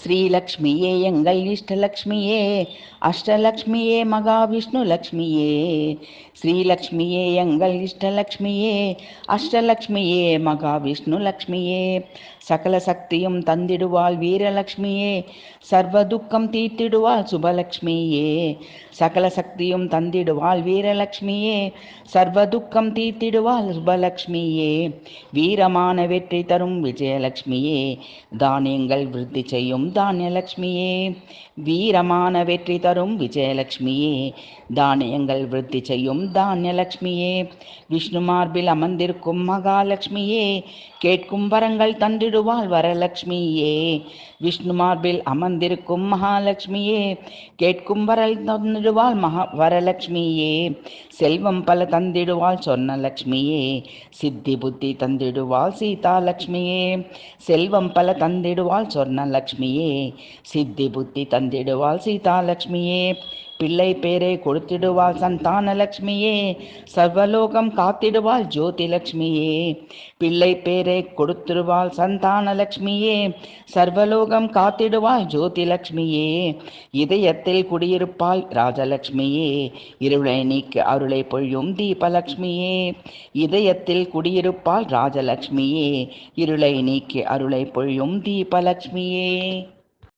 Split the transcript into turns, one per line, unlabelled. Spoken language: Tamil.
ஸ்ரீலக்ஷ்மியே எங்கள் இஷ்டலக்ஷ்மியே, அஷ்டலக்ஷ்மியே மகாவிஷ்ணு லக்ஷ்மியே. ஸ்ரீலக்ஷ்மியே எங்கள் இஷ்டலக்ஷ்மியே, அஷ்டலக்ஷ்மியே மகாவிஷ்ணு லக்ஷ்மியே. சகல சக்தியும் தந்திடுவாள் வீரலக்ஷ்மியே, சர்வ துக்கம் தீர்த்திடுவாள் சுபலக்ஷ்மியே. சகல சக்தியும் தந்திடுவாள் வீரலக்ஷ்மியே, சர்வ துக்கம் தீர்த்திடுவாள் சுபலக்ஷ்மியே. வீரமான வெற்றி தரும் விஜயலக்ஷ்மியே, தானியங்கள் விருத்தி செய்யும் தானியலக்ஷ்மியே. வீரமான வெற்றி தரும் விஜயலக்ஷ்மியே, தானியங்கள் விருத்தி செய்யும் தானியலக்ஷ்மியே. விஷ்ணு மார்பில் அமர்ந்திருக்கும் மகாலட்சுமியே, கேட்கும் வரங்கள் தந்திடுவாள் வரலக்ஷ்மியே. விஷ்ணு மார்பில் அமர்ந்திருக்கும் மகாலட்சுமியே, கேட்கும் வரல் தந்திடுவாள் வரலக்ஷ்மியே. செல்வம் பல தந்திடுவாள் சொர்ணலக்ஷ்மியே, சித்தி புத்தி தந்திடுவாள் சீதாலக்ஷ்மியே. செல்வம் பல தந்திடுவாள் சொர்ணலக்ஷ்மியே, சித்தி புத்தி தந்திடுவாள் சீதாலக்ஷ்மியே. பிள்ளை பேரை கொடுத்திடுவாள் சந்தானலக்ஷ்மியே, சர்வலோகம் காத்திடுவாள் ஜோதிலக்ஷ்மியே. பிள்ளை பேரை கொடுத்திடுவாள் சந்தானலக்ஷ்மியே, சர்வலோகம் காத்திடுவாள் ஜோதிலக்ஷ்மியே. இதயத்தில் குடியிருப்பாள் ராஜலக்ஷ்மியே, இருளை நீக்கி அருளை பொழியும் தீபலக்ஷ்மியே. இதயத்தில் குடியிருப்பாள் ராஜலக்ஷ்மியே, இருளை நீக்கி அருளை பொழியும் தீபலக்ஷ்மியே.